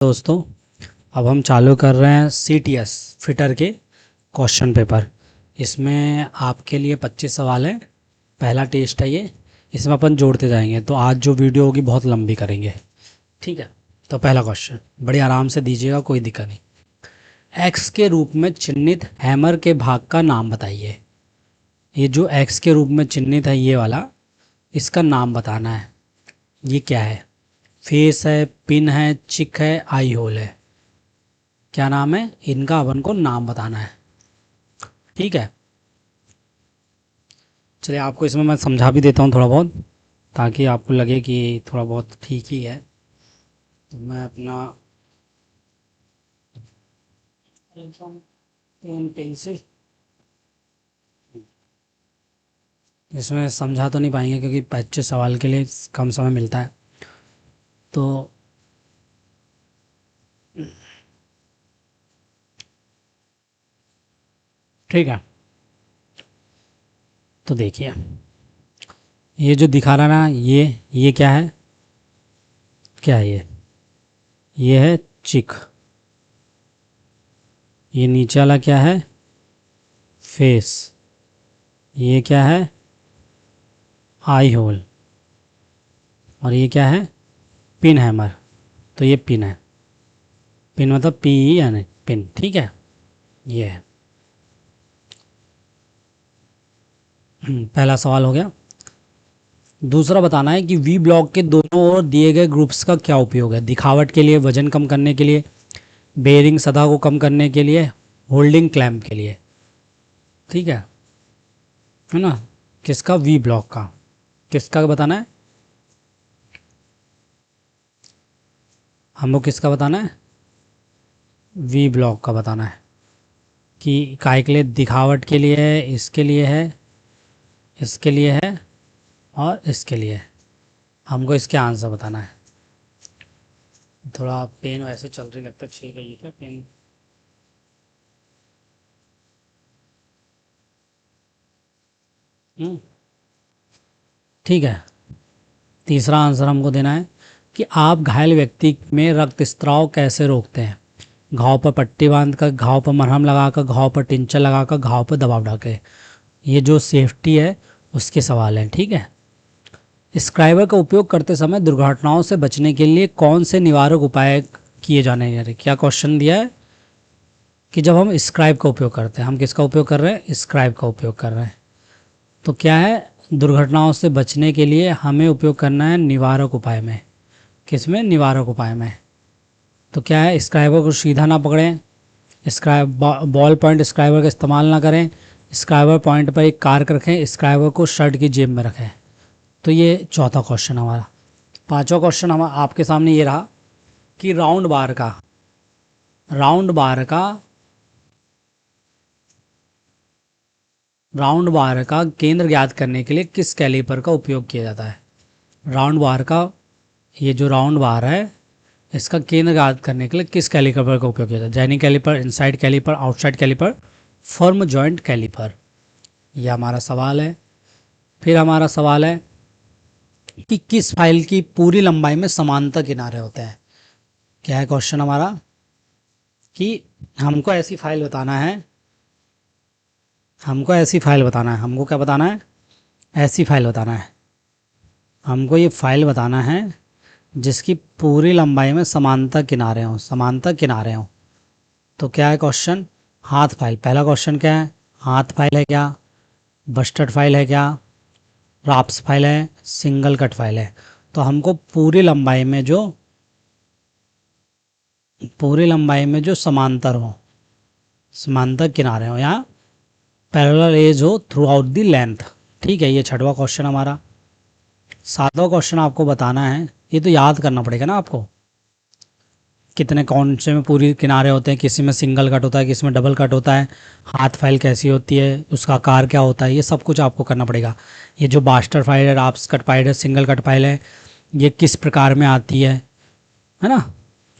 दोस्तों, अब हम चालू कर रहे हैं CTS फिटर के क्वेश्चन पेपर। इसमें आपके लिए 25 सवाल हैं। पहला टेस्ट है ये। इसमें अपन जोड़ते जाएंगे, तो आज जो वीडियो होगी बहुत लंबी करेंगे। ठीक है, तो पहला क्वेश्चन बड़ी आराम से दीजिएगा, कोई दिक्कत नहीं। एक्स के रूप में चिन्हित हैमर के भाग का नाम बताइए। ये जो एक्स के रूप में चिन्हित है ये वाला, इसका नाम बताना है। ये क्या है? फेस है, पिन है, चिक है, आई होल है। क्या नाम है इनका? अपन को नाम बताना है। ठीक है, चलिए आपको इसमें मैं समझा भी देता हूँ थोड़ा बहुत, ताकि आपको लगे कि थोड़ा बहुत ठीक ही है। तो मैं अपना पेन पेंसिल, इसमें समझा तो नहीं पाएंगे क्योंकि 25 सवाल के लिए कम समय मिलता है। तो ठीक है, तो देखिए ये जो दिखा रहा ना, ये क्या है? क्या है ये है चिक। ये नीचे वाला क्या है? फेस। ये क्या है? आई होल। और ये क्या है? Pin hammer. तो ये पिन है। पिन मतलब पी यानी पिन। ठीक है, ये है। पहला सवाल हो गया। दूसरा बताना है कि वी ब्लॉक के दोनों ओर दिए गए ग्रुप्स का क्या उपयोग है। दिखावट के लिए, वजन कम करने के लिए, बेयरिंग सतह को कम करने के लिए, होल्डिंग क्लैंप के लिए। ठीक है ना? किसका? वी ब्लॉक का। किसका बताना है हमको? किसका बताना है? वी ब्लॉक का बताना है कि काय के लिए? दिखावट के लिए है, इसके लिए है, इसके लिए है और इसके लिए है। हमको इसके आंसर बताना है। थोड़ा पेन वैसे चल रही लगता है, ठीक है। ये क्या पेन? ठीक है, तीसरा आंसर हमको देना है कि आप घायल व्यक्ति में रक्त स्त्राव कैसे रोकते हैं। घाव पर पट्टी बांधकर, घाव पर मरहम लगाकर, घाव पर टिंचर लगाकर, घाव पर दबाव डालकर। ये जो सेफ्टी है उसके सवाल हैं। ठीक है, स्क्राइबर का उपयोग करते समय दुर्घटनाओं से बचने के लिए कौन से निवारक उपाय किए जाने हैं? क्या क्वेश्चन दिया है कि जब हम स्क्राइब का उपयोग करते हैं, हम किसका उपयोग कर रहे हैं? स्क्राइब का उपयोग कर रहे हैं। तो क्या है? दुर्घटनाओं से बचने के लिए हमें उपयोग करना है निवारक उपाय में। किसमें? निवारक उपाय में। तो क्या है? स्क्राइबर को सीधा ना पकड़ें, स्क्राइब बॉल पॉइंट स्क्राइबर का इस्तेमाल ना करें, स्क्राइबर पॉइंट पर एक कार्क रखें, स्क्राइबर को शर्ट की जेब में रखें। तो ये चौथा क्वेश्चन हमारा। पांचवा क्वेश्चन हम आपके सामने ये रहा कि राउंड बार का केंद्र ज्ञात करने के लिए किस कैलिपर का उपयोग किया जाता है। राउंड बार का, ये जो राउंड बार है, इसका केंद्र ज्ञात करने के लिए किस कैलिपर का उपयोग किया जाता है? जैनिंग caliper, inside caliper, outside caliper, firm joint caliper. यह हमारा सवाल है। फिर हमारा सवाल है कि किस फाइल की पूरी लंबाई में समांतर किनारे होते हैं। क्या है क्वेश्चन हमारा? कि हमको ऐसी फाइल बताना है, हमको क्या बताना है? ऐसी फाइल बताना है। हमको ये फाइल बताना है जिसकी पूरी लंबाई में समांतर किनारे हों। तो क्या है क्वेश्चन? हाथ फाइल। पहला क्वेश्चन क्या है? हाथ फाइल है क्या? बस्टर्ड फाइल है क्या? राप्स फाइल है? सिंगल कट फाइल है? तो हमको पूरी लंबाई में जो समांतर किनारे हो या पैरेलल एज हो थ्रू आउट दी लेंथ। ठीक है, ये छठवां क्वेश्चन हमारा। सातवां क्वेश्चन आपको बताना है, ये तो याद करना पड़ेगा ना आपको, कितने कौन से में पूरी किनारे होते हैं, किसी में सिंगल कट होता है, किसी में डबल कट होता है, हाथ फाइल कैसी होती है, उसका आकार क्या होता है, ये सब कुछ आपको करना पड़ेगा। ये जो बास्टर फाइल है, राप्स कट फाइल है, सिंगल कट फाइल है, ये किस प्रकार में आती है ना?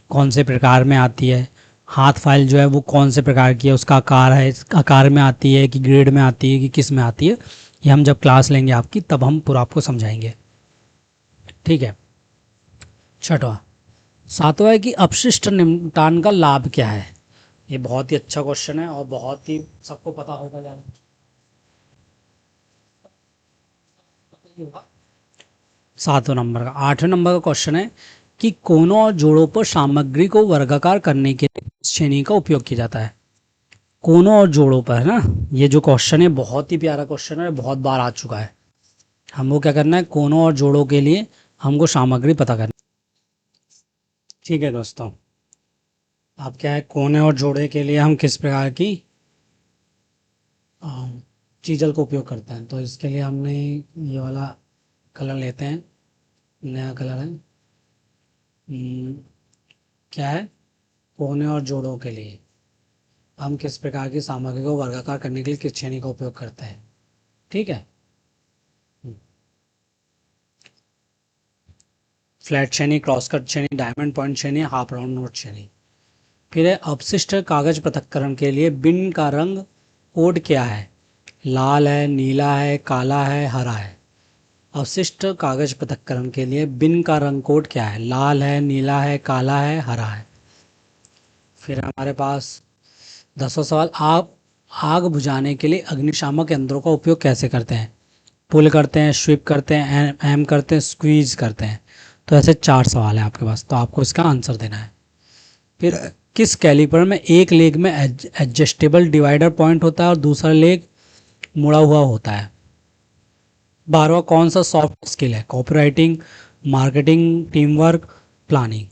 कौन से प्रकार में आती है? हाथ फाइल जो है वो कौन से प्रकार की है, उसका आकार है, आकार में आती है कि ग्रेड में आती है कि किस में आती है, ये हम जब क्लास लेंगे आपकी तब हम पूरा आपको समझाएंगे। ठीक है, छठवां सातवां है कि अपशिष्ट निपटान का लाभ क्या है। ये बहुत ही अच्छा क्वेश्चन है और बहुत ही सबको पता होगा यार। सातवें नंबर का, आठवें नंबर का क्वेश्चन है कि कोनों और जोड़ों पर सामग्री को वर्गाकार करने के लिए किस श्रेणी का उपयोग किया जाता है। कोनों और जोड़ों पर है ना, ये जो क्वेश्चन है बहुत ही प्यारा क्वेश्चन है, बहुत बार आ चुका है। हमको क्या करना है, कोनों और जोड़ों के लिए हमको सामग्री पता करनी। ठीक है दोस्तों, अब क्या है, कोने और जोड़े के लिए हम किस प्रकार की चीज़ल का उपयोग करते हैं। तो इसके लिए हमने ये वाला कलर लेते हैं, नया कलर है। क्या है, कोने और जोड़ों के लिए हम किस प्रकार की सामग्री को वर्गाकार करने के लिए किस श्रेणी का उपयोग करते हैं। ठीक है, फ्लैट श्रेणी, क्रॉस कट श्रेणी, डायमंड पॉइंट श्रेणी, हाफ राउंड नोट श्रेणी। फिर है अपशिष्ट कागज पृथक्करण के लिए बिन का रंग कोड क्या है। लाल है, नीला है, काला है, हरा है। अवशिष्ट कागज पृथक्करण के लिए बिन का रंग कोड क्या है। लाल है, नीला है, काला है, हरा है। फिर हमारे पास 10वां सवाल, आप आग बुझाने के लिए अग्निशामक यंत्रों का उपयोग कैसे करते हैं। पुल करते हैं, स्वीप करते हैं, एम करते हैं, स्क्वीज करते हैं। तो ऐसे 4 सवाल है आपके पास, तो आपको इसका आंसर देना है। फिर किस कैलिपर में एक लेग में एडजस्टेबल डिवाइडर पॉइंट होता है और दूसरा लेग मुड़ा हुआ होता है। 12वां कौन सा सॉफ्ट स्किल है। Copywriting, marketing, team work, planning.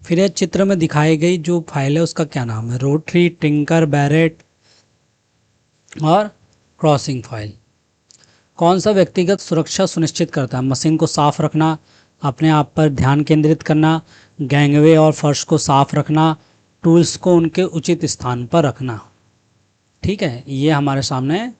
फिर यह चित्र में दिखाई गई जो फाइल है उसका क्या नाम है। रोटरी, टिंकर, बैरेट और क्रॉसिंग फाइल। कौन सा व्यक्तिगत सुरक्षा सुनिश्चित करता है। मशीन को साफ रखना, अपने आप पर ध्यान केंद्रित करना, गैंगवे और फर्श को साफ रखना, टूल्स को उनके उचित स्थान पर रखना। ठीक है, ये हमारे सामने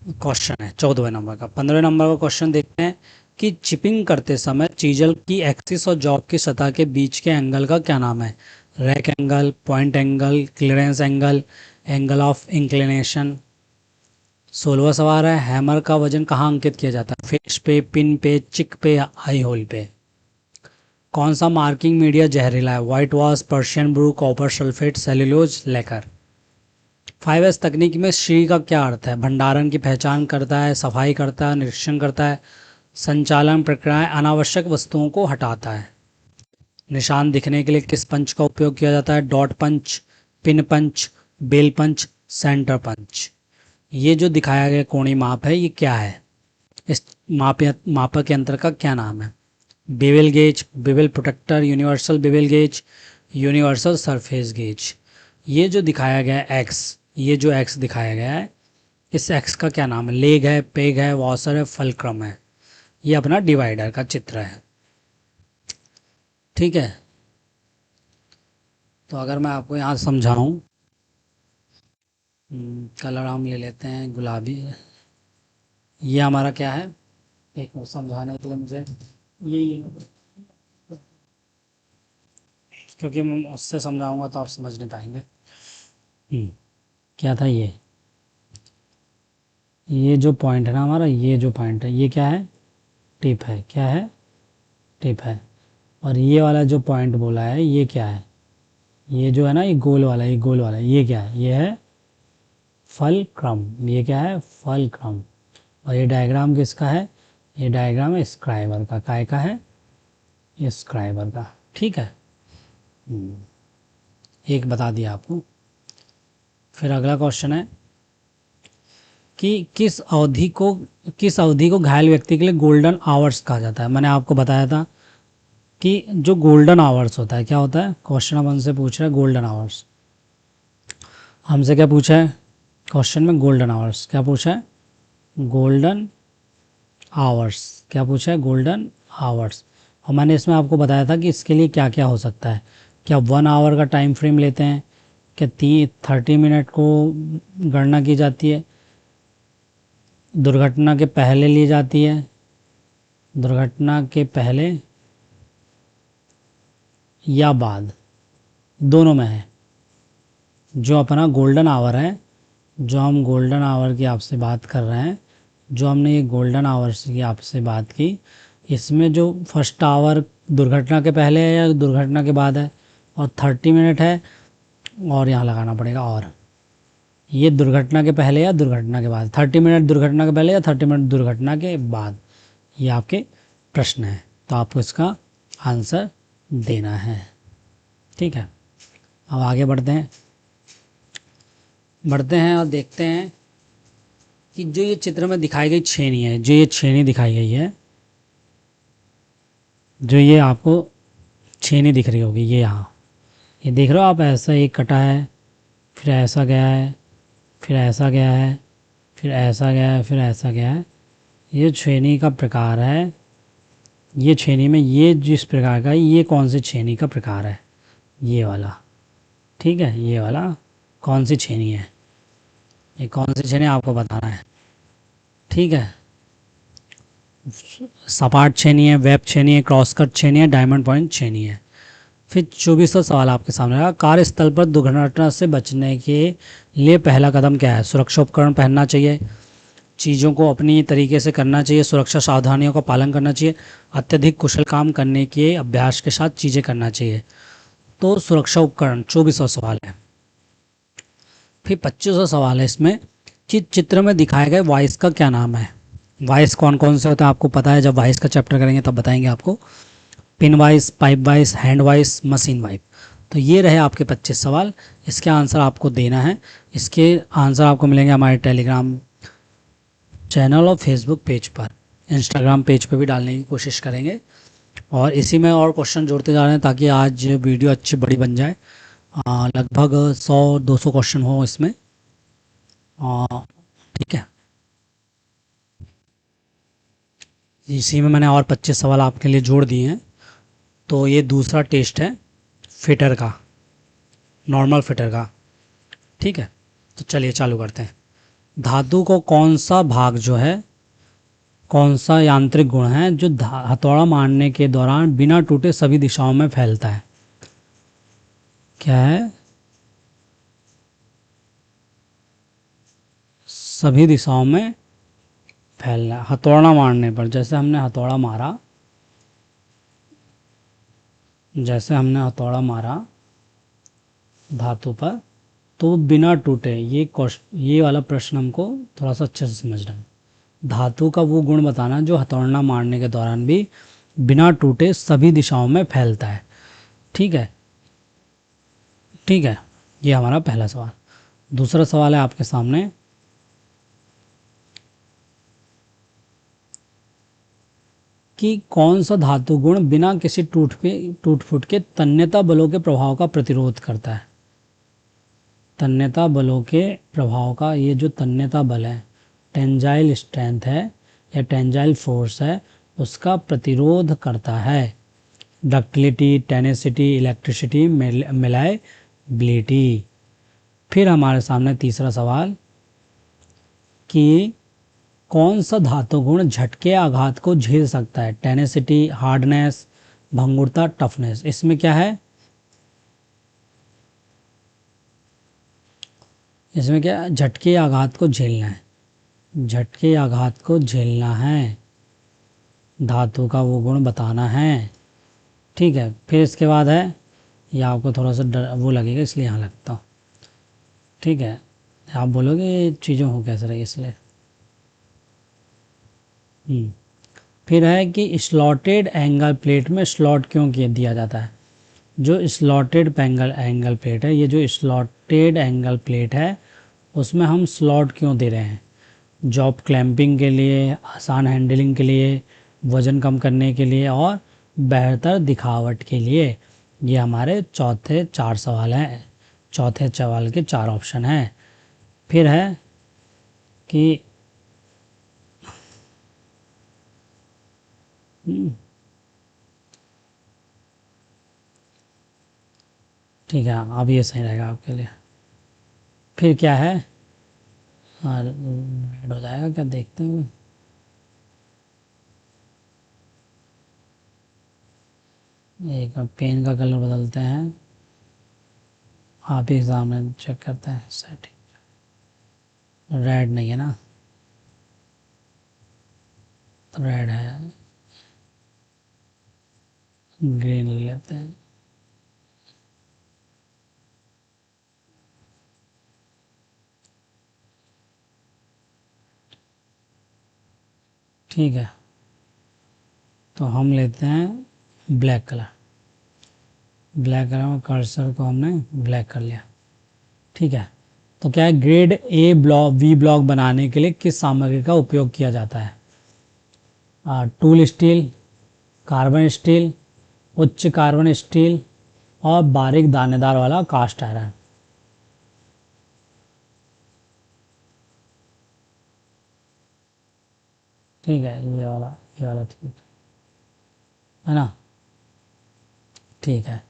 क्वेश्चन है 14वें नंबर का। 15वें नंबर का क्वेश्चन देखते हैं कि चिपिंग करते समय चीजल की एक्सिस और जॉब की सतह के बीच के एंगल का क्या नाम है। Rake angle, point angle, clearance angle, angle of inclination. 16वां सवाल है, हैमर का वजन कहाँ अंकित किया जाता है। फेस पे, पिन पे, चिक पे, आई होल पे। कौन सा मार्किंग मीडिया जहरीला है। Whitewash, Persian blue, copper sulphate, cellulose, लेकर। 5S तकनीक में श्री का क्या अर्थ है। भंडारण की पहचान करता है, सफाई करता है, निरीक्षण करता है, संचालन प्रक्रियाएं, अनावश्यक वस्तुओं को हटाता है। निशान दिखने के लिए किस पंच का उपयोग किया जाता है। डॉट पंच, पिन पंच, बेल पंच, सेंटर पंच। ये जो दिखाया गया कोणीय माप है ये क्या है। इस मापक यंत्र का क्या नाम है। Bevel gauge, bevel protector, universal bevel gauge, universal surface gauge. ये जो दिखाया गया है एक्स, ये जो एक्स दिखाया गया है इस एक्स का क्या नाम है। लेग है, पेग है, वॉशर है, फलक्रम है। ये अपना डिवाइडर का चित्र है। ठीक है, तो अगर मैं आपको यहाँ समझाऊं, कलर हम ले लेते हैं गुलाबी। ये हमारा क्या है, एक मिनट समझाने के लिए मुझे ये, क्योंकि मैं उससे समझाऊंगा तो आप समझ नहीं पाएंगे। क्या था ये जो पॉइंट है ना हमारा, ये जो पॉइंट है ये क्या है, टिप है। क्या है, टिप है। और ये वाला जो पॉइंट बोला है ये क्या है, ये जो है ना ये गोल वाला, ये गोल वाला ये क्या है, ये है फल क्रम। ये क्या है, फल क्रम। और ये डायग्राम किसका है, ये डायग्राम है स्क्राइबर का। काय का है, ये स्क्राइबर का। ठीक है, एक बता दिया आपको। फिर अगला क्वेश्चन है कि किस अवधि को घायल व्यक्ति के लिए गोल्डन आवर्स कहा जाता है। मैंने आपको बताया था कि जो गोल्डन आवर्स होता है क्या होता है। क्वेश्चन अपन से पूछ रहा है गोल्डन आवर्स, हमसे क्या पूछा है क्वेश्चन में, गोल्डन आवर्स। क्या पूछा है, गोल्डन आवर्स। क्या पूछा है, गोल्डन आवर्स। और मैंने इसमें आपको बताया था कि इसके लिए क्या क्या हो सकता है। क्या 1 आवर का टाइम फ्रेम लेते हैं, क्या 30 मिनट को गणना की जाती है, दुर्घटना के पहले ली जाती है, दुर्घटना के पहले या बाद, दोनों में है। जो अपना गोल्डन आवर है, जो हम गोल्डन आवर की आपसे बात कर रहे हैं, जो हमने ये गोल्डन आवर्स की आपसे बात की, इसमें जो फर्स्ट आवर दुर्घटना के पहले है या दुर्घटना के बाद है, और 30 मिनट है, और यहाँ लगाना पड़ेगा और। ये दुर्घटना के पहले या दुर्घटना के बाद, 30 मिनट दुर्घटना के पहले या 30 मिनट दुर्घटना के बाद, ये आपके प्रश्न है। तो आपको इसका आंसर देना है। ठीक है, अब आगे बढ़ते हैं और देखते हैं कि जो ये चित्र में दिखाई गई छेनी है, जो ये छेनी दिखाई गई है, जो ये आपको छेनी दिख रही होगी, ये यहाँ ये देख रहे हो आप, ऐसा एक कटा है, फिर ऐसा गया है, फिर ऐसा गया है, फिर ऐसा गया है, फिर ऐसा गया है। ये छेनी का प्रकार है। ये छेनी में ये जिस प्रकार का, ये कौन सी छेनी का प्रकार है, ये वाला। ठीक है, ये वाला कौन सी छेनी है, ये कौन सी छेनी आपको बताना है। ठीक है, सपाट छेनी है, वेब छेनी है, क्रॉस कट छेनी है, डायमंड पॉइंट छेनी है। फिर 24वां सवाल आपके सामने रहा, कार्यस्थल पर दुर्घटना से बचने के लिए पहला कदम क्या है। सुरक्षा उपकरण पहनना चाहिए, चीज़ों को अपनी तरीके से करना चाहिए, सुरक्षा सावधानियों का पालन करना चाहिए, अत्यधिक कुशल काम करने के अभ्यास के साथ चीज़ें करना चाहिए। तो सुरक्षा उपकरण 24वां सवाल है। फिर 25वां सवाल है इसमें कि चित्र में दिखाए गए वाइस का क्या नाम है। वाइस कौन कौन से होते हैं आपको पता है, जब वाइस का चैप्टर करेंगे तब बताएंगे आपको। Pin vice, pipe vice, hand vice, machine wipe. तो ये रहे आपके 25 सवाल। इसके आंसर आपको देना है। इसके आंसर आपको मिलेंगे हमारे टेलीग्राम चैनल और फेसबुक पेज पर, इंस्टाग्राम पेज पर भी डालने की कोशिश करेंगे। और इसी में और क्वेश्चन जोड़ते जा रहे हैं ताकि आज वीडियो अच्छी बड़ी बन जाए। लगभग 100-200 क्वेश्चन हो इसमें। ठीक है, इसी में मैंने और 25 सवाल आपके लिए जोड़ दिए हैं। तो ये दूसरा टेस्ट है फिटर का, नॉर्मल फिटर का। ठीक है, तो चलिए चालू करते हैं। धातु को कौन सा भाग जो है, कौन सा यांत्रिक गुण है जो हथौड़ा मारने के दौरान बिना टूटे सभी दिशाओं में फैलता है। क्या है, सभी दिशाओं में फैलना है। हथौड़ा मारने पर, जैसे हमने हथौड़ा मारा, जैसे हमने हथौड़ा मारा धातु पर, तो बिना टूटे, ये वाला प्रश्न हमको थोड़ा सा अच्छे से समझना है। धातु का वो गुण बताना जो हथौड़ा मारने के दौरान भी बिना टूटे सभी दिशाओं में फैलता है। ठीक है, ठीक है, ये हमारा पहला सवाल। दूसरा सवाल है आपके सामने कि कौन सा धातु गुण बिना किसी टूट फूट के तन्यता बलों के प्रभाव का प्रतिरोध करता है। तन्यता बलों के प्रभाव का, ये जो तन्यता बल है, टेंजाइल स्ट्रेंथ है या टेंजाइल फोर्स है, उसका प्रतिरोध करता है। Ductility, tenacity, electricity, malleability. फिर हमारे सामने तीसरा सवाल कि कौन सा धातु गुण झटके आघात को झेल सकता है। टेनेसिटी, हार्डनेस, भंगुरता, टफनेस। इसमें क्या है, इसमें क्या है, झटके आघात को झेलना है। झटके आघात को झेलना है, धातु का वो गुण बताना है। ठीक है, फिर इसके बाद है, ये आपको थोड़ा सा वो लगेगा इसलिए यहाँ लगता हूँ। ठीक है, आप बोलोगे ये चीज़ें हो कैसे रही इसलिए। फिर है कि स्लॉटेड एंगल प्लेट में स्लॉट क्यों किया दिया जाता है। जो स्लॉटेड एंगल प्लेट है, ये जो स्लॉटेड एंगल प्लेट है, उसमें हम स्लॉट क्यों दे रहे हैं। जॉब क्लैंपिंग के लिए, आसान हैंडलिंग के लिए, वज़न कम करने के लिए और बेहतर दिखावट के लिए। ये हमारे चौथे 4 सवाल हैं। चौथे सवाल के 4 ऑप्शन हैं। फिर है कि ठीक है, अब ये सही रहेगा आपके लिए। फिर क्या है, रेड हो जाएगा क्या, देखते हैं। एक पेन का कलर बदलते हैं, आप ही सामने चेक करते हैं। सेटिंग रेड नहीं है ना, तो रेड है, ग्रीन ले लेते हैं। ठीक है, तो हम लेते हैं ब्लैक कलर। ब्लैक कलर में कर्सर को हमने ब्लैक कर लिया। ठीक है, तो क्या है, grade A block V block बनाने के लिए किस सामग्री का उपयोग किया जाता है? टूल स्टील, कार्बन स्टील, उच्च कार्बन स्टील और बारीक दानेदार वाला कास्ट आयरन। ठीक है, ये वाला ठीक है ना? ठीक है।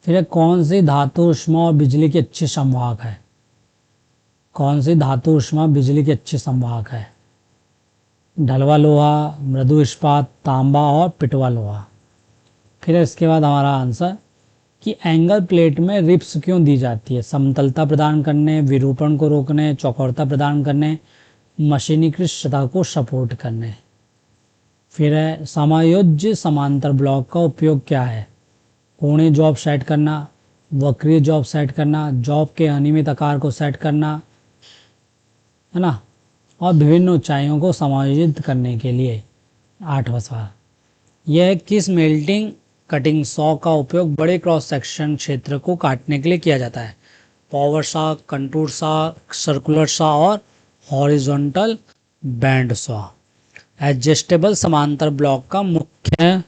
फिर है, कौन सी धातु ऊष्मा और बिजली की अच्छी संवाहक है? कौन सी धातु ऊष्मा बिजली की अच्छी संवाहक है? ढलवा लोहा, मृदु इस्पात, तांबा और पिटवा लोहा। फिर इसके बाद हमारा आंसर कि एंगल प्लेट में रिप्स क्यों दी जाती है? समतलता प्रदान करने, विरूपण को रोकने, चौकोरता प्रदान करने, मशीनीकृत सतह को सपोर्ट करने। फिर है, समायोज्य समांतर ब्लॉक का उपयोग क्या है? कोणीय जॉब सेट करना, वक्रीय जॉब सेट करना, जॉब के अनियमित आकार को सेट करना, है ना, और विभिन्न ऊंचाइयों को समायोजित करने के लिए। 8वां सवाल, यह किस मेल्टिंग कटिंग सॉ का उपयोग बड़े क्रॉस सेक्शन क्षेत्र को काटने के लिए किया जाता है? Power saw, contour saw, circular saw और हॉरिजॉन्टल बैंड सॉ। एडजस्टेबल समांतर ब्लॉक का मुख्य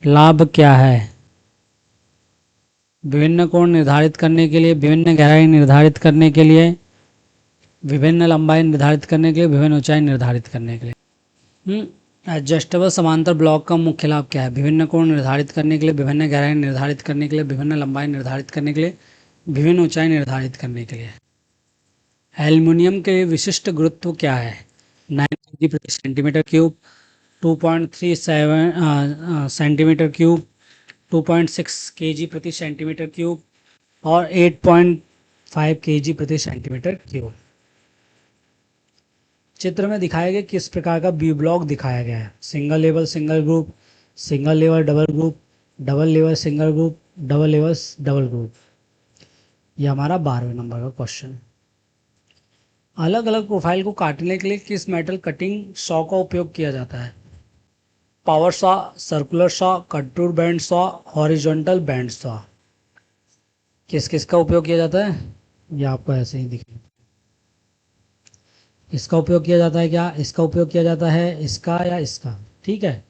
लाभ क्या है? विभिन्न कोण निर्धारित करने के लिए, विभिन्न गहराई निर्धारित करने के लिए, विभिन्न लंबाई निर्धारित करने के लिए, विभिन्न ऊंचाई निर्धारित करने के लिए। एडजस्टेबल समांतर ब्लॉक का मुख्य लाभ क्या है? विभिन्न कोण निर्धारित करने के लिए, विभिन्न गहराई निर्धारित करने के लिए, विभिन्न लंबाई निर्धारित करने के लिए, विभिन्न ऊंचाई निर्धारित करने के लिए। एल्युमिनियम के विशिष्ट गुरुत्व क्या है? 9 kg प्रति centimetre cube, 2.37 centimetre cube, 2.6 kg प्रति सेंटीमीटर क्यूब और 8.5 kg प्रति सेंटीमीटर क्यूब। चित्र में दिखाया गया किस प्रकार का बी ब्लॉक दिखाया गया है? Single level single group, single level double group, double level single group, double level double group. यह हमारा 12वें नंबर का क्वेश्चन है। अलग अलग प्रोफाइल को काटने के लिए किस मेटल कटिंग सॉ का उपयोग किया जाता है? Power saw, circular saw, contour band saw, horizontal band saw. किस किस का उपयोग किया जाता है? यह आपको ऐसे ही दिखेगा। इसका उपयोग किया जाता है क्या? इसका उपयोग किया जाता है, इसका या इसका? ठीक है,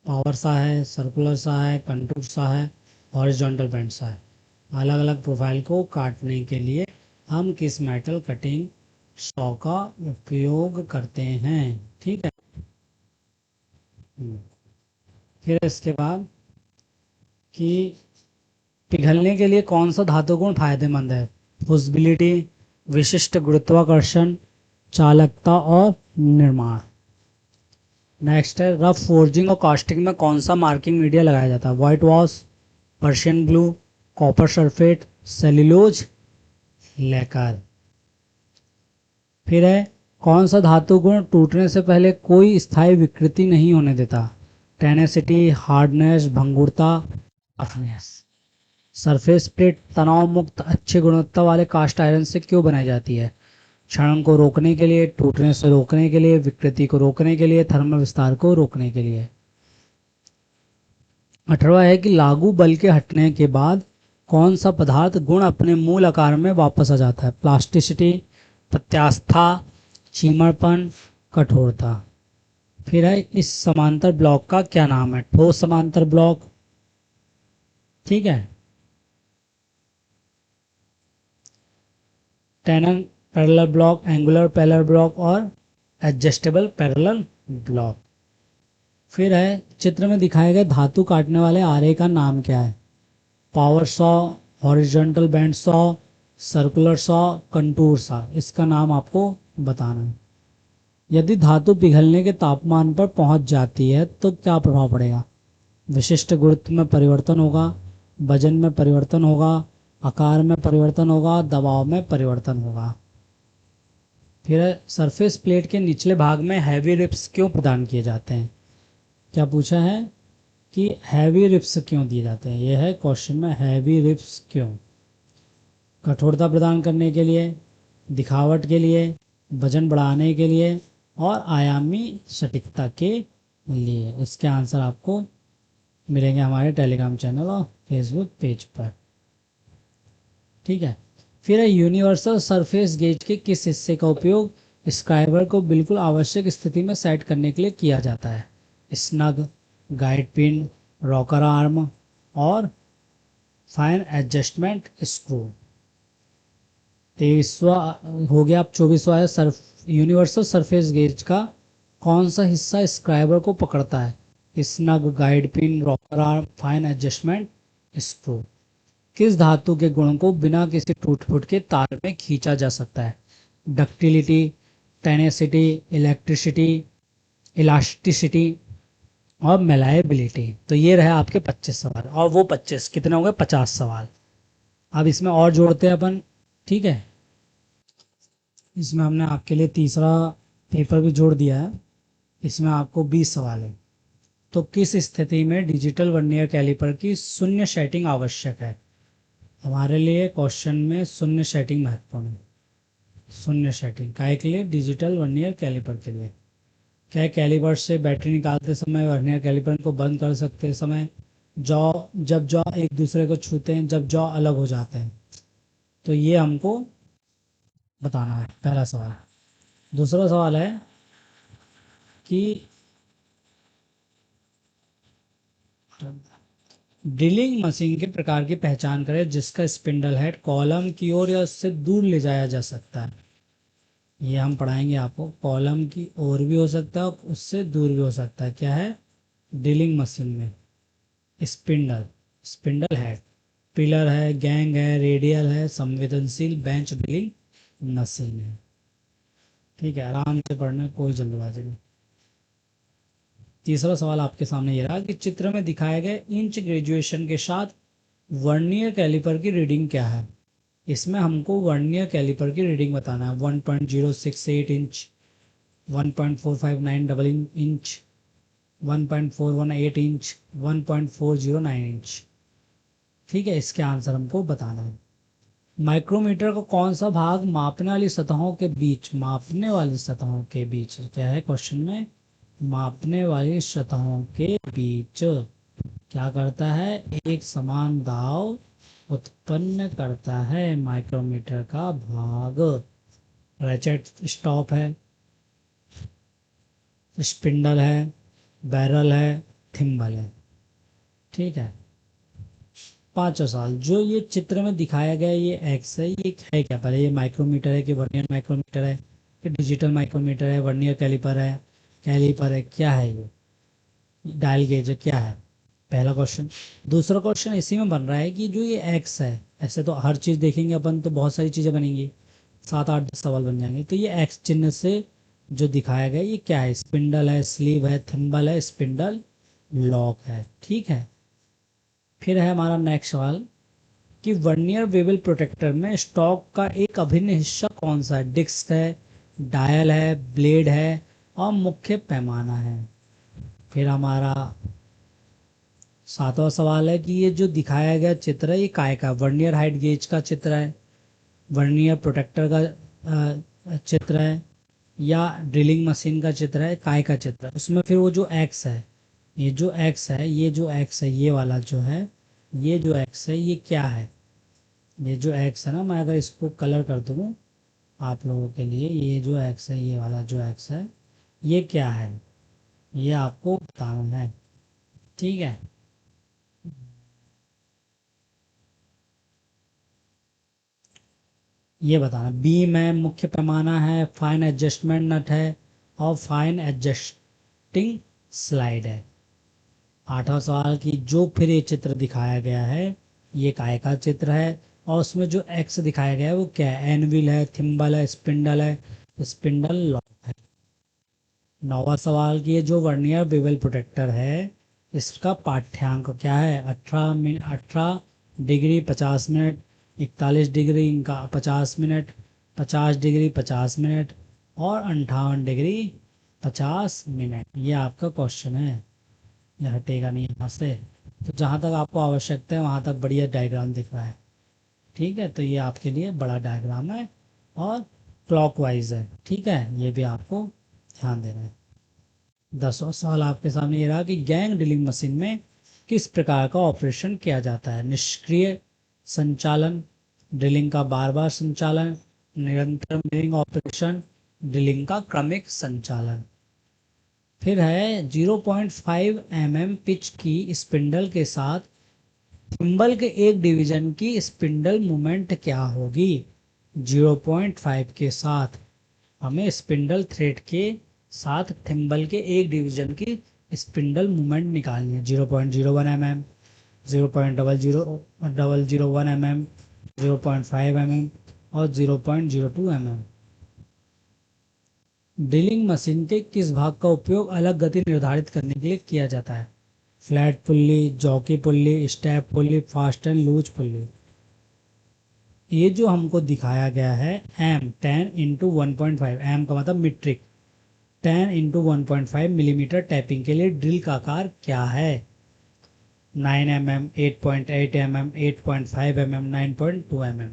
पावर सा है, सर्कुलर सा है, कंटूर सा है, हॉरिजॉन्टल बैंड सा है। अलग अलग प्रोफाइल को काटने के लिए हम किस मेटल कटिंग सॉ का उपयोग करते हैं? ठीक है। फिर इसके बाद कि पिघलने के लिए कौन सा धातु गुण फायदेमंद है? फुसिबिलिटी, विशिष्ट गुरुत्वाकर्षण, चालकता और निर्माण। नेक्स्ट है, रफ फोर्जिंग और कास्टिंग में कौन सा मार्किंग मीडिया लगाया जाता है? Whitewash, Persian blue, copper sulphate, cellulose, लेकर। फिर है, कौन सा धातु गुण टूटने से पहले कोई स्थायी विकृति नहीं होने देता? टेनेसिटी, हार्डनेस, भंगुरता, टफनेस। सरफेस प्लेट तनाव मुक्त अच्छी गुणवत्ता वाले कास्ट आयरन से क्यों बनाई जाती है? क्षरण को रोकने के लिए, टूटने से रोकने के लिए, विकृति को रोकने के लिए, थर्मल विस्तार को रोकने के लिए। 18वां है कि लागू बल के हटने के बाद कौन सा पदार्थ गुण अपने मूल आकार में वापस आ जाता है? प्लास्टिसिटी, प्रत्यास्था, चीमड़पन, कठोरता। फिर है, इस समांतर ब्लॉक का क्या नाम है? ठोस समांतर ब्लॉक, ठीक है, tenon parallel block, angular parallel block और एडजस्टेबल पैरेलल ब्लॉक। फिर है, चित्र में दिखाए गए धातु काटने वाले आरे का नाम क्या है? Power saw, horizontal band saw, circular saw, contour saw. इसका नाम आपको बताना है। यदि धातु पिघलने के तापमान पर पहुंच जाती है तो क्या प्रभाव पड़ेगा? विशिष्ट गुरुत्व में परिवर्तन होगा, वजन में परिवर्तन होगा, आकार में परिवर्तन होगा, दबाव में परिवर्तन होगा। फिर सरफेस प्लेट के निचले भाग में हैवी रिप्स क्यों प्रदान किए जाते हैं? क्या पूछा है कि हैवी रिप्स क्यों दिए जाते हैं? यह है क्वेश्चन में, हैवी रिप्स क्यों? कठोरता प्रदान करने के लिए, दिखावट के लिए, वजन बढ़ाने के लिए और आयामी सटीकता के लिए। इसके आंसर आपको मिलेंगे हमारे टेलीग्राम चैनल और फेसबुक पेज पर। ठीक है। फिर है यूनिवर्सल सरफेस गेज के किस हिस्से का उपयोग स्क्राइबर को बिल्कुल आवश्यक स्थिति में सेट करने के लिए किया जाता है? Snug, guide pin, rocker arm और फाइन एडजस्टमेंट स्क्रू। 23वां हो गया। अब 24वां है, यूनिवर्सल सरफेस गेज का कौन सा हिस्सा स्क्राइबर को पकड़ता है? Snug, guide pin, rocker arm, fine adjustment screw. किस धातु के गुण को बिना किसी टूट फूट के तार में खींचा जा सकता है? डक्टिलिटी, टेनेसिटी, इलेक्ट्रिसिटी, इलास्टिसिटी और मेलायबिलिटी। तो ये रहे आपके 25 सवाल, और वो 25 कितने हो गए? 50 सवाल। अब इसमें और जोड़ते हैं अपन। ठीक है, इसमें हमने आपके लिए तीसरा पेपर भी जोड़ दिया है। इसमें आपको 20 सवाल है। तो किस स्थिति में डिजिटल वर्नियर कैलिपर की शून्य सेटिंग आवश्यक है? हमारे लिए क्वेश्चन में शून्य सेटिंग महत्वपूर्ण है। शून्य सेटिंग काहे के लिए? डिजिटल वर्नियर कैलिपर के लिए। क्या कैलिपर से बैटरी निकालते समय, वर्नियर कैलिपर को बंद कर सकते समय जब जौ एक दूसरे को छूते हैं, जब जौ अलग हो जाते हैं, तो ये हमको बताना है, पहला सवाल। दूसरा सवाल है कि ड्रिलिंग मशीन के प्रकार की पहचान करें जिसका स्पिंडल हेड कॉलम की ओर या उससे दूर ले जाया जा सकता है। ये हम पढ़ाएंगे आपको। कॉलम की ओर भी हो सकता है और उससे दूर भी हो सकता है। क्या है ड्रिलिंग मशीन में? स्पिंडल, स्पिंडल हेड, पिलर है, गैंग है, रेडियल है, संवेदनशील बेंच ड्रिलिंग मशीन है। ठीक है, आराम से पढ़ना, कोई जल्दबाजी नहीं। तीसरा सवाल आपके सामने ये रहा कि चित्र में दिखाए गए इंच ग्रेजुएशन के साथ वर्नियर कैलिपर की रीडिंग क्या है? इसमें हमको वर्नियर कैलिपर की रीडिंग बताना है। 1.068 inch, 1.459 double inch, 1.418 inch, 1.409 inch. ठीक है, इसके आंसर हमको बताना है। माइक्रोमीटर का कौन सा भाग मापने वाली सतहों के बीच, मापने वाली सतहों के बीच, क्या है क्वेश्चन में, मापने वाली सतहों के बीच क्या करता है? एक समान दाव उत्पन्न करता है। माइक्रोमीटर का भाग रैचेट स्टॉप है, स्पिंडल है, बैरल है, थिम्बल है। ठीक है। पांचवा सवाल, जो ये चित्र में दिखाया गया ये एक्स है, ये है क्या? पहले ये माइक्रोमीटर है कि वर्नियर माइक्रोमीटर है कि डिजिटल माइक्रोमीटर है, वर्नियर कैलिपर है, क्या है ये? डायल गेज है, क्या है? पहला क्वेश्चन। दूसरा क्वेश्चन इसी में बन रहा है कि जो ये एक्स है, ऐसे तो हर चीज़ देखेंगे अपन तो बहुत सारी चीज़ें बनेंगी, 7 8 10 सवाल बन जाएंगे। तो ये एक्स चिन्ह से जो दिखाया गया ये क्या है? स्पिंडल है, स्लीव है, थिम्बल है, स्पिंडल लॉक है। ठीक है। फिर है हमारा नेक्स्ट सवाल कि वर्नियर बेवल प्रोटेक्टर में स्टॉक का एक अभिन्न हिस्सा कौन सा है? डिस्क है, डायल है, ब्लेड है और मुख्य पैमाना है। फिर हमारा सातवां सवाल है कि ये जो दिखाया गया चित्र है ये काय का? वर्नियर हाइट गेज का चित्र है, वर्नियर प्रोटेक्टर का चित्र है, या ड्रिलिंग मशीन का चित्र है, काय का चित्र है? उसमें फिर वो जो एक्स है, ये जो एक्स है, ये जो एक्स है, ये वाला जो है, ये जो एक्स है ये क्या है? ये जो एक्स है ना, मैं अगर इसको कलर कर दूँ आप लोगों के लिए, ये जो एक्स है, ये वाला जो एक्स है ये क्या है? ये आपको बताना है। ठीक है। ये बताना, बीम है, मुख्य पैमाना है, फाइन एडजस्टमेंट नट है और फाइन एडजस्टिंग स्लाइड है। आठवां सवाल की जो फिर ये चित्र दिखाया गया है ये काय का चित्र है और उसमें जो एक्स दिखाया गया है वो क्या है? एनविल है, थिम्बल है, स्पिंडल है, स्पिंडल लॉक है। 9वां सवाल कि ये जो वर्नियर बेवल प्रोटेक्टर है इसका पाठ्यांक क्या है? 18 डिग्री 50 मिनट, 41 डिग्री इनका 50 मिनट, 50 डिग्री 50 मिनट और 58 डिग्री 50 मिनट। ये आपका क्वेश्चन है, ये हटेगा नहीं यहाँ से। तो जहाँ तक आपको आवश्यकता है वहाँ तक बढ़िया डायग्राम दिख रहा है। ठीक है, तो ये आपके लिए बड़ा डायग्राम है और क्लॉकवाइज है। ठीक है, ये भी आपको ध्यान देना है। 10वां सवाल आपके सामने ये रहा कि गैंग ड्रिलिंग मशीन में किस प्रकार का ऑपरेशन किया जाता है? निष्क्रिय संचालन, ड्रिलिंग का बार बार संचालन, निरंतर मिलिंग ऑपरेशन, ड्रिलिंग का क्रमिक संचालन। फिर है 0.5 mm पिच की स्पिंडल के साथ थिम्बल के एक डिवीजन की स्पिंडल मूवमेंट क्या होगी? 0.5 के साथ हमें स्पिंडल थ्रेड के साथ थिम्बल के एक डिवीजन की स्पिंडल मूवमेंट निकालनी है। 0.01 mm, 0.001 mm, 0.5 mm और 0.02 mm। ड्रिलिंग मशीन के किस भाग का उपयोग अलग गति निर्धारित करने के लिए किया जाता है? Flat pulley, jockey pulley, step pulley, fast and loose pulley. ये जो हमको दिखाया गया है एम 10 इंटू 1.5, एम का मतलब मीट्रिक, 10 इंटू 1.5 मिलीमीटर टैपिंग के लिए ड्रिल का आकार क्या है? 9 mm, 8.8 mm, 8.5 mm, 9.2 mm।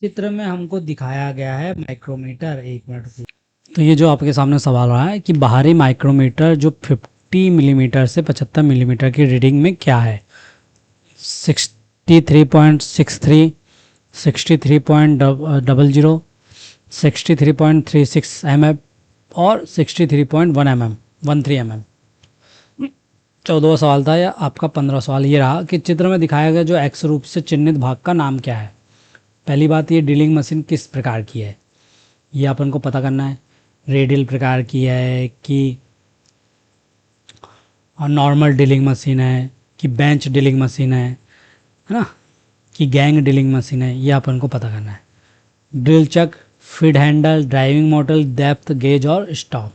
चित्र में हमको दिखाया गया है माइक्रोमीटर। 1 मिनट। तो ये जो आपके सामने सवाल रहा है कि बाहरी माइक्रोमीटर जो 50 मिलीमीटर से 75 मिलीमीटर की रीडिंग में क्या है? 63.63, 63.00, 63.36 mm और 63.1 mm, 13 mm। 14वां सवाल था या आपका 15वां सवाल ये रहा कि चित्र में दिखाया गया जो एक्स रूप से चिन्हित भाग का नाम क्या है? पहली बात, ये ड्रिलिंग मशीन किस प्रकार की है ये अपन को पता करना है। रेडियल प्रकार की है कि नॉर्मल ड्रिलिंग मशीन है कि बेंच ड्रिलिंग मशीन है ना, कि गैंग ड्रिलिंग मशीन है, ये अपन को पता करना है। Drill chuck, feed handle, driving model, depth gauge और स्टॉप।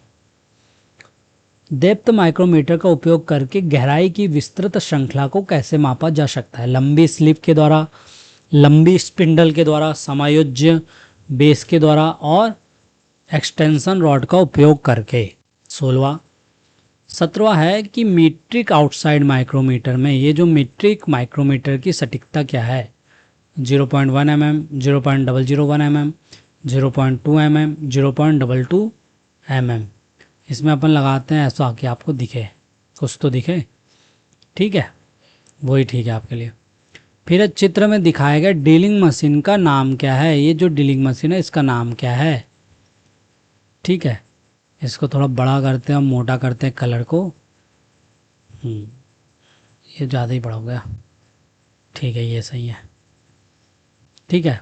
डेप्थ माइक्रोमीटर का उपयोग करके गहराई की विस्तृत श्रृंखला को कैसे मापा जा सकता है? लंबी स्लिप के द्वारा, लंबी स्पिंडल के द्वारा, समायोज्य बेस के द्वारा और एक्सटेंशन रॉड का उपयोग करके। 16वां। 17वां है कि मीट्रिक आउटसाइड माइक्रोमीटर में ये जो मीट्रिक माइक्रोमीटर की सटीकता क्या है? 0.1 mm, 0.001 mm, 0.2 mm, 0.22 mm। इसमें अपन लगाते हैं ऐसा कि आपको दिखे, कुछ तो दिखे। ठीक है, वही ठीक है आपके लिए। फिर चित्र में दिखाया गया ड्रिलिंग मशीन का नाम क्या है? ये जो ड्रिलिंग मशीन है इसका नाम क्या है? ठीक है, इसको थोड़ा बड़ा करते हैं और मोटा करते हैं कलर को। ये ज़्यादा ही बड़ा हो गया। ठीक है, ये सही है। ठीक है,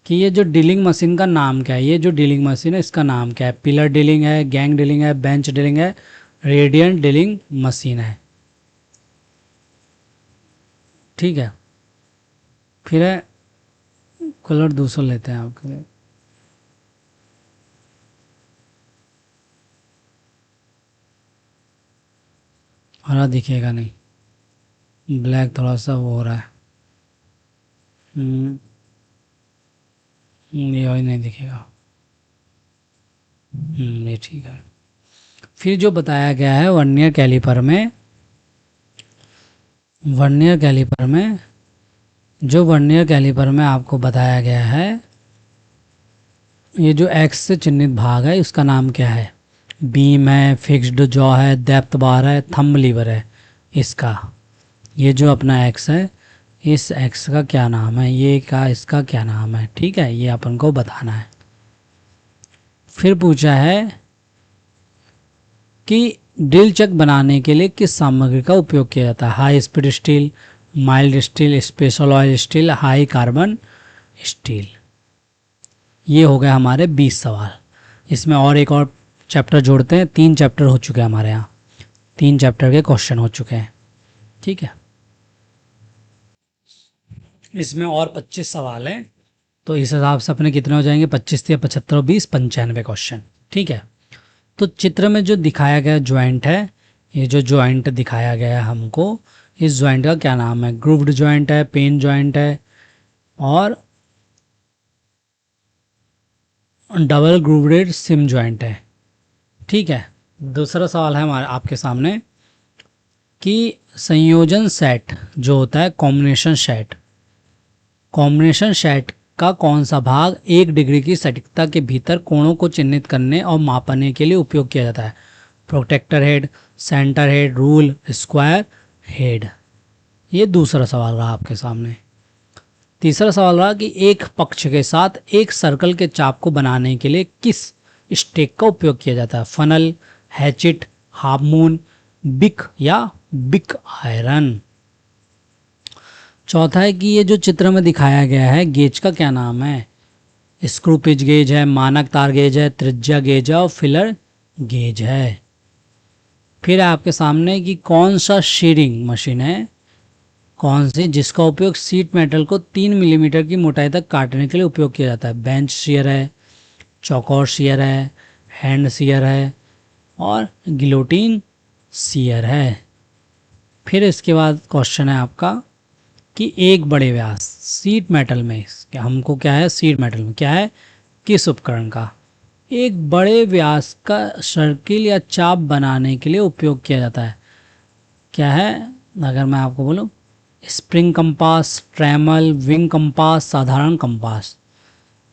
कि ये जो ड्रिलिंग मशीन का नाम क्या है? ये जो ड्रिलिंग मशीन है इसका नाम क्या है? पिलर ड्रिलिंग है, गैंग ड्रिलिंग है, बेंच ड्रिलिंग है, रेडियंट ड्रिलिंग मशीन है। ठीक है, फिर है कलर दूसरा लेते हैं आपके लिए। हरा दिखेगा नहीं, ब्लैक थोड़ा सा वो हो रहा है। ये और नहीं दिखेगा। ये ठीक है। फिर जो बताया गया है वर्नियर कैलिपर में, वर्नियर कैलिपर में जो वर्नियर कैलिपर में आपको बताया गया है ये जो एक्स से चिन्हित भाग है उसका नाम क्या है? बीम है, फिक्स्ड जॉ है, डेप्थ बार है, थंब लीवर है। इसका ये जो अपना एक्स है, इस एक्स का क्या नाम है? ये का इसका क्या नाम है? ठीक है, ये अपन को बताना है। फिर पूछा है कि ड्रिल चक बनाने के लिए किस सामग्री का उपयोग किया जाता है? High speed steel, mild steel, special oil steel, high carbon steel. ये हो गए हमारे 20 सवाल। इसमें और एक और चैप्टर जोड़ते हैं। 3 चैप्टर हो चुके हैं हमारे यहाँ, 3 चैप्टर के क्वेश्चन हो चुके हैं। ठीक है, इसमें और 25 सवाल हैं, तो इस हिसाब से अपने कितने हो जाएंगे? 25 या 75 और 20 95 क्वेश्चन। ठीक है, तो चित्र में जो दिखाया गया ज्वाइंट है, ये जो ज्वाइंट दिखाया गया है हमको, इस ज्वाइंट का क्या नाम है? ग्रूव्ड ज्वाइंट है, पेन ज्वाइंट है और डबल ग्रूव्ड सिम ज्वाइंट है। ठीक है। दूसरा सवाल है हमारे आपके सामने कि संयोजन सेट जो होता है, कॉम्बिनेशन सेट, कॉम्बिनेशन सेट का कौन सा भाग 1 डिग्री की सटीकता के भीतर कोणों को चिन्हित करने और मापने के लिए उपयोग किया जाता है? Protractor head, centre head, rule, square head. ये दूसरा सवाल रहा आपके सामने। तीसरा सवाल रहा कि एक पक्ष के साथ एक सर्कल के चाप को बनाने के लिए किस स्टेक का उपयोग किया जाता है? फनल, हैचिट, हाफ मून, बिक या बिक आयरन। चौथा है कि ये जो चित्र में दिखाया गया है गेज का क्या नाम है? स्क्रू पिच गेज है, मानक तार गेज है, त्रिज्या गेज है और फिलर गेज है। फिर आपके सामने कि कौन सा शीरिंग मशीन है, कौन सी, जिसका उपयोग सीट मेटल को 3 मिलीमीटर की मोटाई तक काटने के लिए उपयोग किया जाता है? बेंच शीयर है, चौकोर शीयर है, हैंड शीयर है और गिलोटिन शीयर है। फिर इसके बाद क्वेश्चन है आपका कि एक बड़े व्यास सीट मेटल में, हमको क्या है, सीट मेटल में क्या है, किस उपकरण का एक बड़े व्यास का सर्किल या चाप बनाने के लिए उपयोग किया जाता है? क्या है? अगर मैं आपको बोलूं, स्प्रिंग कंपास, ट्रेमल, विंग कंपास, साधारण कंपास।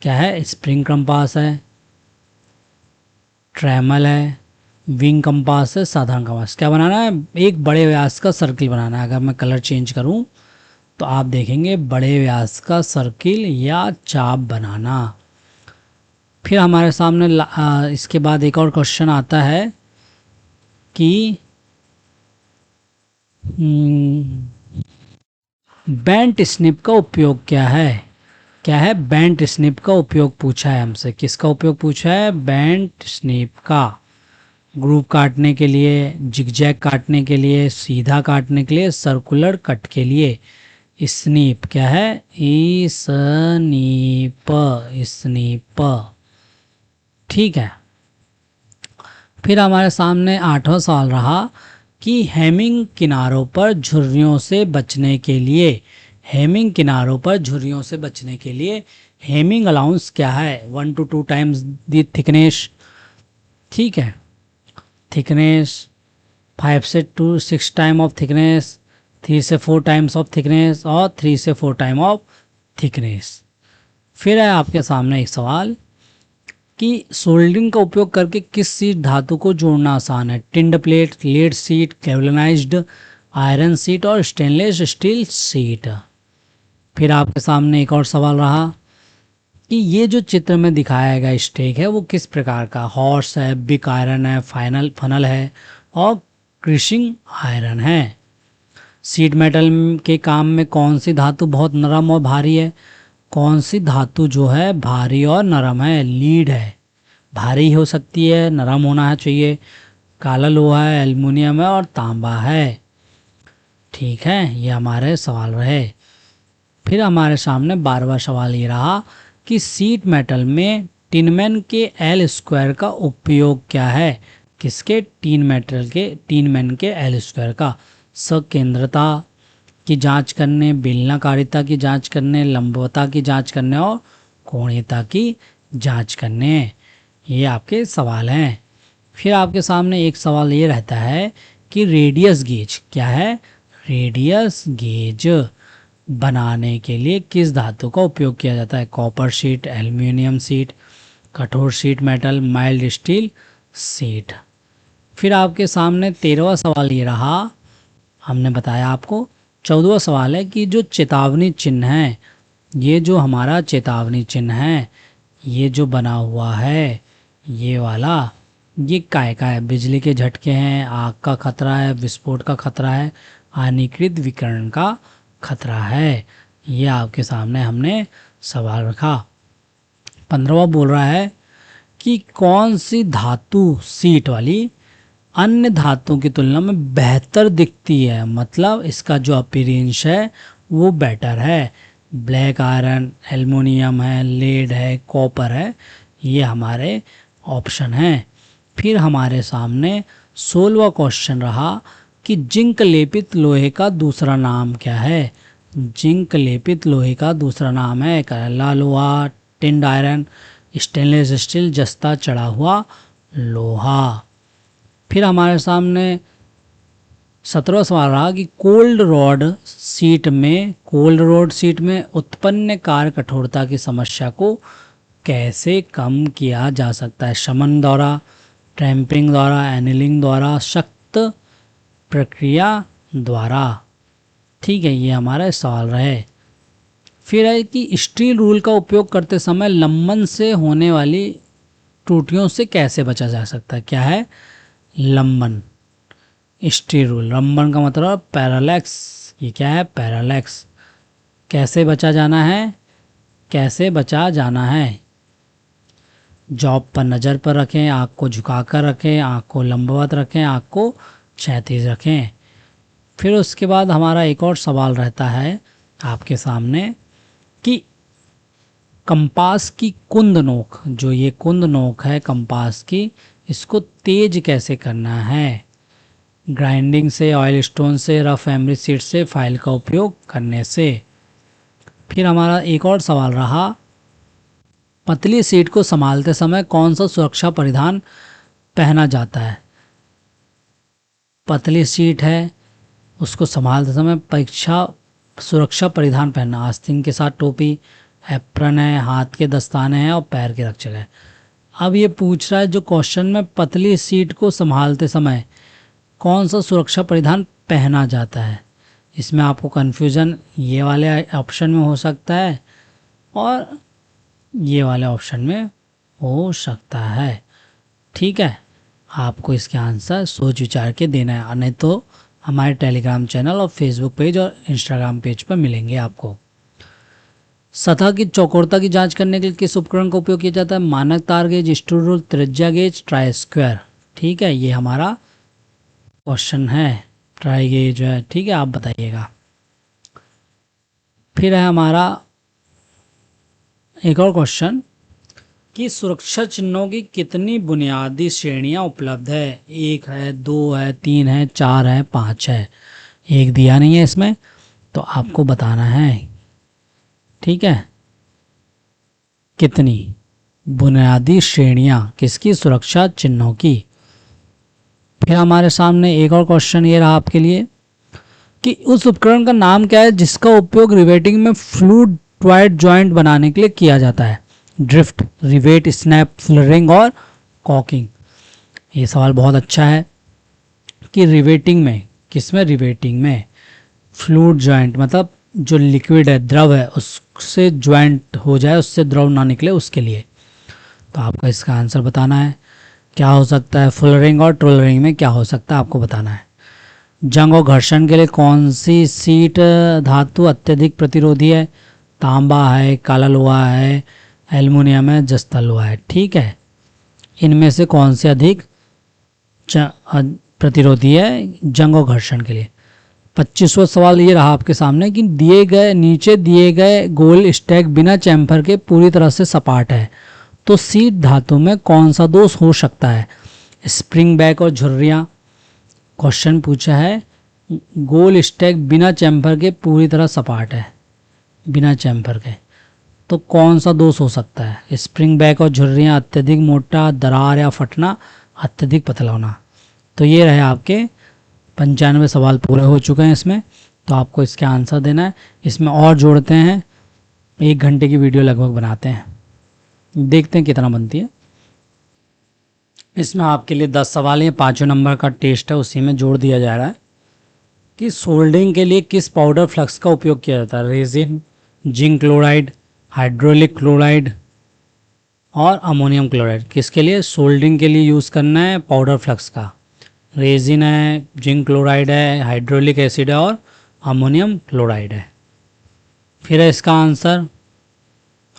क्या है? स्प्रिंग कंपास है, ट्रेमल है, विंग कंपास है, साधारण कंपास। क्या बनाना है? एक बड़े व्यास का सर्किल बनाना है। अगर मैं कलर चेंज करूं तो आप देखेंगे बड़े व्यास का सर्किल या चाप बनाना। फिर हमारे सामने इसके बाद एक और क्वेश्चन आता है कि बेंट स्निप का उपयोग क्या है? क्या है? बेंट स्निप का उपयोग पूछा है हमसे। किसका उपयोग पूछा है? बेंट स्निप का। ग्रूव काटने के लिए, जिगजैग काटने के लिए, सीधा काटने के लिए, सर्कुलर कट के लिए। स्नीप क्या है? Snape, Snape. ठीक है। फिर हमारे सामने 8वां सवाल रहा कि हेमिंग किनारों पर झुर्रियों से बचने के लिए, हेमिंग किनारों पर झुर्रियों से बचने के लिए हेमिंग अलाउंस क्या है? 1 to 2 टाइम्स द थिकनेस। ठीक है। थिकनेस 5 से 6 टाइम ऑफ थिकनेस, 3 से 4 टाइम्स ऑफ थिकनेस और 3 से 4 टाइम ऑफ थिकनेस। फिर है आपके सामने एक सवाल कि सोल्डरिंग का उपयोग करके किस सीट धातु को जोड़ना आसान है? Tinned plate, lead sheet, galvanised iron sheet और स्टेनलेस स्टील सीट। फिर आपके सामने एक और सवाल रहा कि ये जो चित्र में दिखाया गया स्टेक है वो किस प्रकार का? हॉर्स है, बिक आयरन है, फनल है और क्रिशिंग आयरन है। सीट मेटल के काम में कौन सी धातु बहुत नरम और भारी है? कौन सी धातु जो है भारी और नरम है? लीड है, भारी हो सकती है, नरम होना चाहिए। काला लोहा है, एल्युमिनियम है और तांबा है। ठीक है, ये हमारे सवाल रहे। फिर हमारे सामने 12वां सवाल ये रहा कि सीट मेटल में टिनमैन के एल स्क्वायर का उपयोग क्या है? किसके? टिनमैन के एल स्क्वायर का। सकेंद्रता की जांच करने, बेलनाकारिता की जांच करने, लंबवता की जांच करने और कोणीयता की जांच करने। ये आपके सवाल हैं। फिर आपके सामने एक सवाल ये रहता है कि रेडियस गेज क्या है? रेडियस गेज बनाने के लिए किस धातु का उपयोग किया जाता है? कॉपर शीट, एल्युमिनियम शीट, कठोर sheet metal, mild steel sheet. फिर आपके सामने 13वां सवाल ये रहा, हमने बताया आपको। 14वां सवाल है कि जो चेतावनी चिन्ह है, ये जो हमारा चेतावनी चिन्ह है, ये जो बना हुआ है ये वाला, ये काय का है? बिजली के झटके हैं, आग का खतरा है, विस्फोट का खतरा है, हानिकृत विकिरण का खतरा है। ये आपके सामने हमने सवाल रखा। 15वां बोल रहा है कि कौन सी धातु सीट वाली अन्य धातुओं की तुलना में बेहतर दिखती है? मतलब इसका जो अपीयरेंस है वो बेटर है। ब्लैक आयरन, एल्युमिनियम है, लेड है, कॉपर है। ये हमारे ऑप्शन हैं। फिर हमारे सामने 16वां क्वेश्चन रहा कि जिंक लेपित लोहे का दूसरा नाम क्या है। जिंक लेपित लोहे का दूसरा नाम है करैला लोहा, टिंड आयरन, स्टेनलेस स्टील, जस्ता चढ़ा हुआ लोहा। फिर हमारे सामने 17वां सवाल रहा कि कोल्ड रोड सीट में उत्पन्न कार्य कठोरता की समस्या को कैसे कम किया जा सकता है। शमन द्वारा, ट्रैम्पिंग द्वारा, एनिलिंग द्वारा, सख्त प्रक्रिया द्वारा। ठीक है, ये हमारा सवाल रहे। फिर है कि स्टील रूल का उपयोग करते समय लंबन से होने वाली त्रुटियों से कैसे बचा जा सकता है। क्या है लंबन, स्टील रूल। लंबन का मतलब पैरालैक्स, ये क्या है पैरालैक्स। कैसे बचा जाना है, कैसे बचा जाना है। जॉब पर नज़र पर रखें, आँख को झुकाकर रखें, आँख को लंबवत रखें, आँख को क्षैतिज रखें। फिर उसके बाद हमारा एक और सवाल रहता है आपके सामने कि कंपास की कुंद नोक, जो ये कुंद नोक है कंपास की, इसको तेज कैसे करना है। ग्राइंडिंग से, ऑयल स्टोन से, रफ एमरी सीट से, फाइल का उपयोग करने से। फिर हमारा एक और सवाल रहा पतली सीट को संभालते समय कौन सा सुरक्षा परिधान पहना जाता है। पतली सीट है, उसको संभालते समय परीक्षा सुरक्षा परिधान पहनना, आस्तीन के साथ टोपी, एप्रन है, हाथ के दस्ताने हैं और पैर के रक्षक है। अब ये पूछ रहा है जो क्वेश्चन में पतली सीट को संभालते समय कौन सा सुरक्षा परिधान पहना जाता है, इसमें आपको कन्फ्यूज़न ये वाले ऑप्शन में हो सकता है और ये वाले ऑप्शन में हो सकता है। ठीक है, आपको इसके आंसर सोच विचार के देना है, नहीं तो हमारे टेलीग्राम चैनल और फेसबुक पेज और इंस्टाग्राम पेज पर मिलेंगे आपको। सतह की चौकोरता की जांच करने के लिए किस उपकरण का उपयोग किया जाता है। मानक तार गेज, स्क्रू रूल, त्रिज्या गेज, ट्राई स्क्वायर। ठीक है, ये हमारा क्वेश्चन है, ट्राई गेज है। ठीक है, आप बताइएगा। फिर है हमारा एक और क्वेश्चन कि सुरक्षा चिन्हों की कितनी बुनियादी श्रेणियां उपलब्ध है। 1 है, 2 है, 3 है, 4 है, 5 है। एक दिया नहीं है इसमें, तो आपको बताना है। ठीक है, कितनी बुनियादी श्रेणियां किसकी, सुरक्षा चिन्हों की। फिर हमारे सामने एक और क्वेश्चन ये रहा आपके लिए कि उस उपकरण का नाम क्या है जिसका उपयोग रिवेटिंग में फ्लूइड जॉइंट बनाने के लिए किया जाता है। ड्रिफ्ट, रिवेट, स्नैप, फ्लरिंग और कॉकिंग। ये सवाल बहुत अच्छा है कि रिवेटिंग में, किसमें, रिवेटिंग में फ्लूइड जॉइंट मतलब जो लिक्विड है, द्रव है, उससे ज्वाइंट हो जाए, उससे द्रव ना निकले, उसके लिए। तो आपको इसका आंसर बताना है क्या हो सकता है। फ्लरिंग और ट्रोलरिंग में क्या हो सकता है आपको बताना है। जंग और घर्षण के लिए कौन सी सीट धातु अत्यधिक प्रतिरोधी है। तांबा है, काला लोहा है, एल्युमिनियम है, जस्ता लोहा है। ठीक है, इनमें से कौन से अधिक प्रतिरोधी है जंग और घर्षण के लिए। 25वां सवाल ये रहा आपके सामने कि नीचे दिए गए गोल स्टैक बिना चैम्फर के पूरी तरह से सपाट है, तो सीट धातु में कौन सा दोष हो सकता है। स्प्रिंग बैक और झुर्रियाँ। क्वेश्चन पूछा है गोल स्टैक बिना चैम्फर के पूरी तरह सपाट है, बिना चैम्फर के, तो कौन सा दोष हो सकता है। स्प्रिंग बैक और झुर्रियाँ, अत्यधिक मोटा, दरार या फटना, अत्यधिक पतला होना। तो ये रहे आपके 95 सवाल पूरे हो चुके हैं इसमें, तो आपको इसके आंसर देना है। इसमें और जोड़ते हैं, 1 घंटे की वीडियो लगभग बनाते हैं, देखते हैं कितना बनती है। इसमें आपके लिए 10 सवाल हैं, 5 नंबर का टेस्ट है, उसी में जोड़ दिया जा रहा है कि सोल्डरिंग के लिए किस पाउडर फ्लक्स का उपयोग किया जाता है। Resin, zinc chloride, hydraulic chloride और अमोनियम क्लोराइड। किसके लिए, सोल्डरिंग के लिए यूज़ करना है पाउडर फ्लक्स का। रेजिन है, जिंक क्लोराइड है, हाइड्रोलिक एसिड है और अमोनियम क्लोराइड है। फिर है इसका आंसर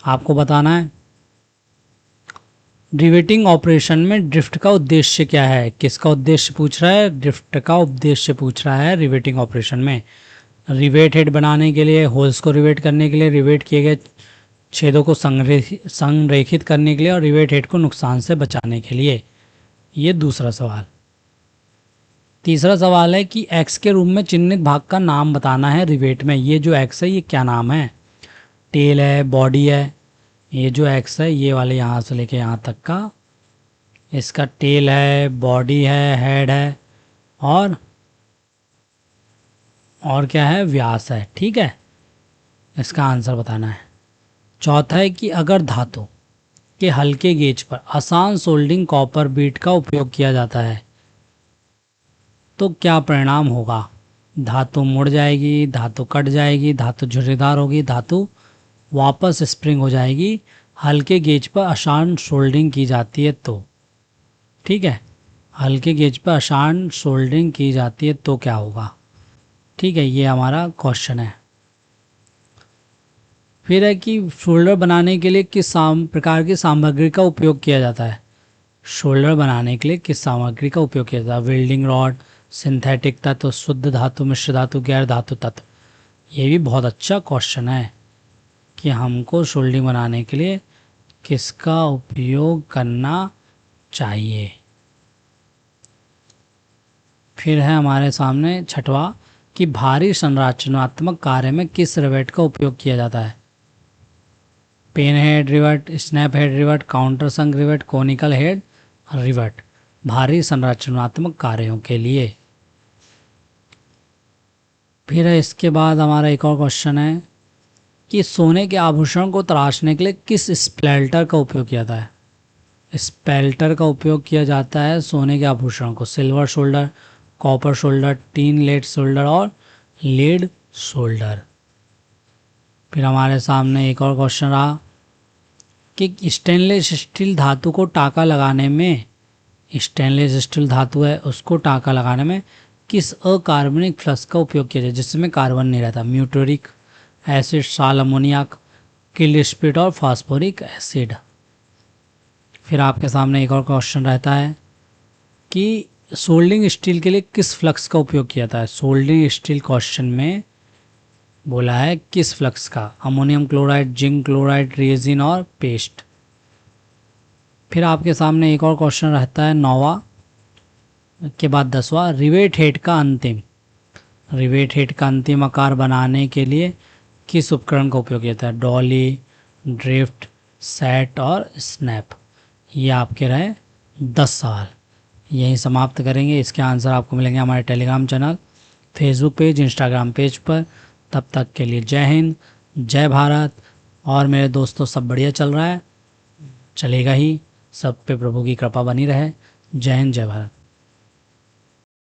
आपको बताना है। रिवेटिंग ऑपरेशन में ड्रिफ्ट का उद्देश्य क्या है। किसका उद्देश्य पूछ रहा है, ड्रिफ्ट का उद्देश्य पूछ रहा है रिवेटिंग ऑपरेशन में। रिवेट हेड बनाने के लिए, होल्स को रिवेट करने के लिए, रिवेट किए गए छेदों को संरेखित करने के लिए और रिवेट हेड को नुकसान से बचाने के लिए। ये दूसरा सवाल। तीसरा सवाल है कि एक्स के रूप में चिन्हित भाग का नाम बताना है रिवेट में। ये जो एक्स है ये क्या नाम है? टेल है, बॉडी है। ये जो एक्स है ये वाले यहाँ से लेके यहाँ तक का, इसका टेल है, बॉडी है, हेड है और क्या है, व्यास है। ठीक है, इसका आंसर बताना है। चौथा है कि अगर धातु के हल्के गेज पर आसान सोल्डिंग कॉपर बीट का उपयोग किया जाता है तो क्या परिणाम होगा? धातु मुड़ जाएगी, धातु कट जाएगी, धातु झुर्रीदार होगी, धातु वापस स्प्रिंग हो जाएगी। हल्के गेज पर आसान सोल्डिंग की जाती है तो, ठीक है, हल्के गेज पर आसान सोल्डिंग की जाती है तो क्या होगा? ठीक है, ये हमारा क्वेश्चन है। फिर है कि शोल्डर बनाने के लिए किस प्रकार की सामग्री का उपयोग किया जाता है? शोल्डर बनाने के लिए किस सामग्री का उपयोग किया जाता है? वेल्डिंग रॉड, सिंथेटिक तत्व, शुद्ध धातु, मिश्र धातु, गैर धातु तत्व। ये भी बहुत अच्छा क्वेश्चन है कि हमको शोल्डिंग बनाने के लिए किसका उपयोग करना चाहिए। फिर है हमारे सामने छठवा कि भारी संरचनात्मक कार्य में किस रिवेट का उपयोग किया जाता है? Pan head rivet, snap head rivet, countersunk rivet, conical head rivet, भारी संरचनात्मक कार्यों के लिए। फिर है इसके बाद हमारा एक और क्वेश्चन है कि सोने के आभूषण को तराशने के लिए किस स्पेल्टर का उपयोग किया जाता है? स्पेल्टर का उपयोग किया जाता है सोने के आभूषण को silver solder, copper solder, tin lead solder और लेड शोल्डर। फिर हमारे सामने एक और क्वेश्चन रहा कि स्टेनलेस स्टील धातु को टाँका लगाने में, स्टेनलेस स्टील धातु है उसको टाँका लगाने में किस अकार्बनिक फ्लक्स का उपयोग किया जाए जिसमें कार्बन नहीं रहता? म्यूटेरिक एसिड, साल अमोनियक, किल स्पिरिट और फास्फोरिक एसिड। फिर आपके सामने एक और क्वेश्चन रहता है कि सोल्डिंग स्टील के लिए किस फ्लक्स का उपयोग किया जाता है? सोल्डिंग स्टील क्वेश्चन में बोला है किस फ्लक्स का? Ammonium chloride, zinc chloride, resin और पेस्ट। फिर आपके सामने एक और क्वेश्चन रहता है 9वां के बाद 10वां, रिवेट हेड का अंतिम आकार बनाने के लिए किस उपकरण का उपयोग किया जाता है? डॉली, ड्रिफ्ट, सेट और स्नैप। ये आपके रहे 10 सवाल। यहीं समाप्त करेंगे। इसके आंसर आपको मिलेंगे हमारे Telegram channel, Facebook page, Instagram page पर। तब तक के लिए जय हिंद, जय भारत। और मेरे दोस्तों सब बढ़िया चल रहा है, चलेगा ही, सब पे प्रभु की कृपा बनी रहे। जय हिंद, जय भारत।